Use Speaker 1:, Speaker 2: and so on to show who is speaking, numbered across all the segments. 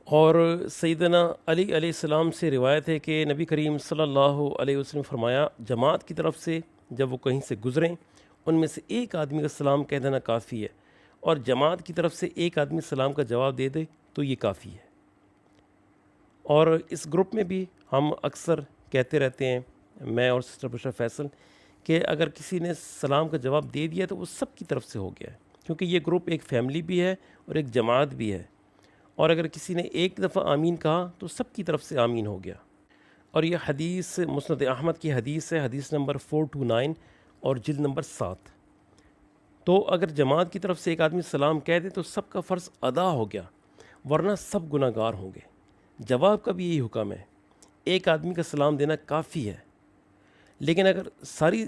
Speaker 1: اور سیدنا علی علیہ السلام سے روایت ہے کہ نبی کریم صلی اللہ علیہ وسلم نے فرمایا، جماعت کی طرف سے جب وہ کہیں سے گزریں ان میں سے ایک آدمی کا سلام کہہ دینا کافی ہے، اور جماعت کی طرف سے ایک آدمی سلام کا جواب دے دے تو یہ کافی ہے۔ اور اس گروپ میں بھی ہم اکثر کہتے رہتے ہیں، میں اور سسٹر بشرا فیصل، کہ اگر کسی نے سلام کا جواب دے دیا تو وہ سب کی طرف سے ہو گیا ہے، کیونکہ یہ گروپ ایک فیملی بھی ہے اور ایک جماعت بھی ہے، اور اگر کسی نے ایک دفعہ آمین کہا تو سب کی طرف سے آمین ہو گیا۔ اور یہ حدیث مسند احمد کی حدیث ہے، حدیث نمبر 429 اور جلد نمبر 7۔ تو اگر جماعت کی طرف سے ایک آدمی سلام کہہ دے تو سب کا فرض ادا ہو گیا، ورنہ سب گناہ گار ہوں گے۔ جواب کا بھی یہی حکم ہے، ایک آدمی کا سلام دینا کافی ہے، لیکن اگر ساری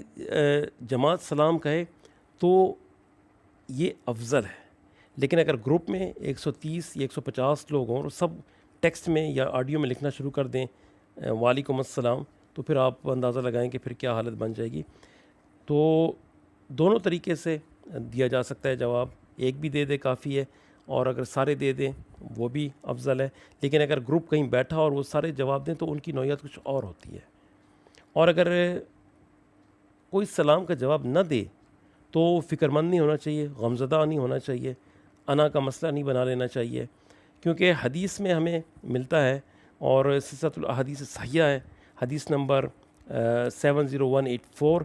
Speaker 1: جماعت سلام کہے تو یہ افضل ہے۔ لیکن اگر گروپ میں 130 یا 150 لوگ ہوں اور سب ٹیکسٹ میں یا آڈیو میں لکھنا شروع کر دیں وعلیکم السلام، تو پھر آپ اندازہ لگائیں کہ پھر کیا حالت بن جائے گی۔ تو دونوں طریقے سے دیا جا سکتا ہے جواب، ایک بھی دے دے کافی ہے، اور اگر سارے دے دیں وہ بھی افضل ہے۔ لیکن اگر گروپ کہیں بیٹھا اور وہ سارے جواب دیں تو ان کی نوعیت کچھ اور ہوتی ہے۔ اور اگر کوئی سلام کا جواب نہ دے تو فکر مند نہیں ہونا چاہیے، غمزدہ نہیں ہونا چاہیے، انا کا مسئلہ نہیں بنا لینا چاہیے، کیونکہ حدیث میں ہمیں ملتا ہے، اور سلسلۃ الاحادیث صحیحہ ہے، حدیث نمبر 70184،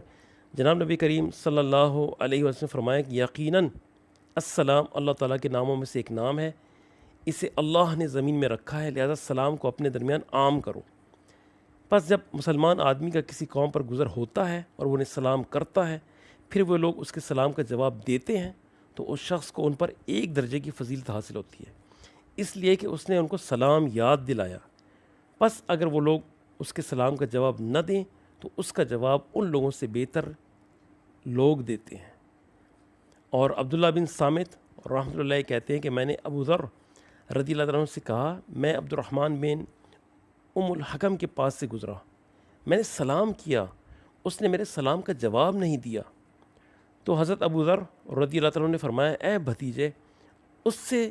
Speaker 1: جناب نبی کریم صلی اللہ علیہ وسلم فرمایا کہ یقیناً السلام اللہ تعالیٰ کے ناموں میں سے ایک نام ہے، اسے اللہ نے زمین میں رکھا ہے، لہذا سلام کو اپنے درمیان عام کرو۔ پس جب مسلمان آدمی کا کسی قوم پر گزر ہوتا ہے اور وہ انہیں سلام کرتا ہے، پھر وہ لوگ اس کے سلام کا جواب دیتے ہیں تو اس شخص کو ان پر ایک درجے کی فضیلت حاصل ہوتی ہے، اس لیے کہ اس نے ان کو سلام یاد دلایا۔ پس اگر وہ لوگ اس کے سلام کا جواب نہ دیں تو اس کا جواب ان لوگوں سے بہتر لوگ دیتے ہیں۔ اور عبداللہ بن صامت رحمۃ اللہ کہتے ہیں کہ میں نے ابو ذر رضی اللہ عنہ سے کہا، میں عبد الرحمن بن ام الحکم کے پاس سے گزرا، میں نے سلام کیا، اس نے میرے سلام کا جواب نہیں دیا۔ تو حضرت ابو ذر رضی اللہ عنہ نے فرمایا، اے بھتیجے، اس سے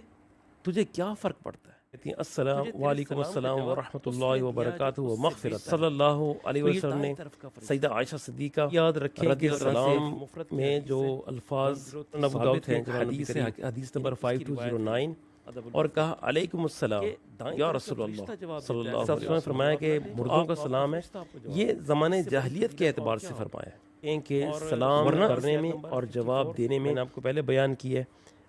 Speaker 1: تجھے کیا فرق پڑتا ہے؟ کہتی ہیں السلام وعلیکم السلام ورحمۃ اللہ وبرکاتہ و مغفرت۔ صلی اللہ علیہ وسلم نے سیدہ عائشہ صدیقہ یاد رکھیں کہ سلام میں جو الفاظ ثابت ہیں، حدیث ہے، حدیث نمبر 5209، اور کہا علیکم السلام یا رسول اللہ صلی اللہ علیہ وسلم نے فرمایا کہ مردوں کا سلام ہے، یہ زمانے جاہلیت کے اعتبار سے فرمایا ہے کہ سلام کرنے میں اور جواب دینے میں آپ کو پہلے بیان کی ہے،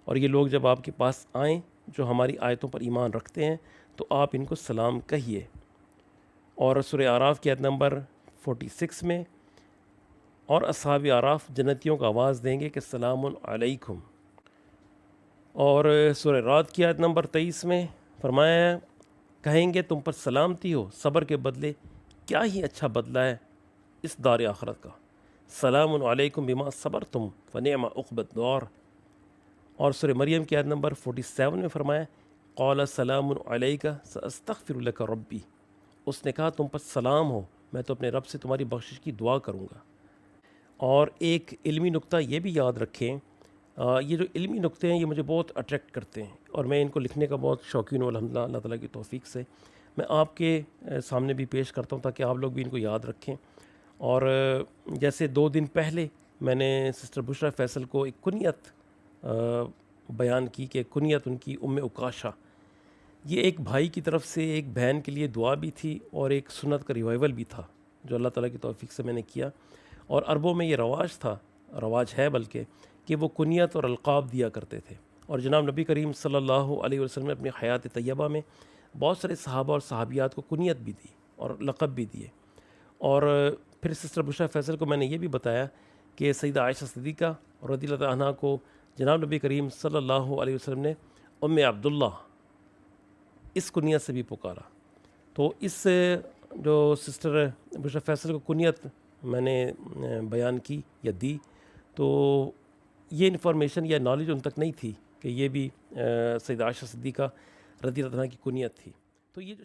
Speaker 1: اور یہ لوگ جب آپ کے پاس آئیں جو ہماری آیتوں پر ایمان رکھتے ہیں تو آپ ان کو سلام کہیے۔ اور سورہ اعراف کی آیت نمبر 46 میں، اور اصحاب اعراف جنتیوں کو آواز دیں گے کہ سلام علیکم۔ اور سورہ رعد کی آیت نمبر 23 میں فرمایا، کہیں گے تم پر سلامتی ہو، صبر کے بدلے کیا ہی اچھا بدلہ ہے اس دار آخرت کا، سلام علیکم بما صبرتم فنعم عقبی الدار۔ اور سورہ مریم کی آیت نمبر 47 میں فرمایا، قال سلام علیک ساستغفر لک ربی، اس نے کہا تم پر سلام ہو، میں تو اپنے رب سے تمہاری بخشش کی دعا کروں گا۔ اور ایک علمی نکتہ یہ بھی یاد رکھیں، یہ جو علمی نکتے ہیں یہ مجھے بہت اٹریکٹ کرتے ہیں، اور میں ان کو لکھنے کا بہت شوقین ہوں الحمدللہ اللہ تعالیٰ کی توفیق سے، میں آپ کے سامنے بھی پیش کرتا ہوں تاکہ آپ لوگ بھی ان کو یاد رکھیں۔ اور جیسے 2 دن پہلے میں نے سسٹر بشرا فیصل کو ایک کنیت بیان کی کہ کنیت ان کی ام عکاشہ، یہ ایک بھائی کی طرف سے ایک بہن کے لیے دعا بھی تھی اور ایک سنت کا ریوائول بھی تھا جو اللہ تعالیٰ کی توفیق سے میں نے کیا۔ اور عربوں میں یہ رواج ہے بلکہ، کہ وہ کنیت اور القاب دیا کرتے تھے، اور جناب نبی کریم صلی اللہ علیہ وسلم نے اپنی حیات طیبہ میں بہت سارے صحابہ اور صحابیات کو کنیت بھی دی اور لقب بھی دیے۔ اور پھر سسٹر بشرا فیصل کو میں نے یہ بھی بتایا کہ سیدہ عائشہ صدیقہ رضی اللہ عنہا کو جناب نبی کریم صلی اللہ علیہ وسلم نے ام عبداللہ اس کنیت سے بھی پکارا۔ تو اس جو سسٹر بشرا فیصل کو کنیت میں نے بیان کی یا دی، تو یہ انفارمیشن یا نالج ان تک نہیں تھی کہ یہ بھی سیدہ عائشہ صدیقہ رضی اللہ عنہا کی کنیت تھی۔ تو یہ جو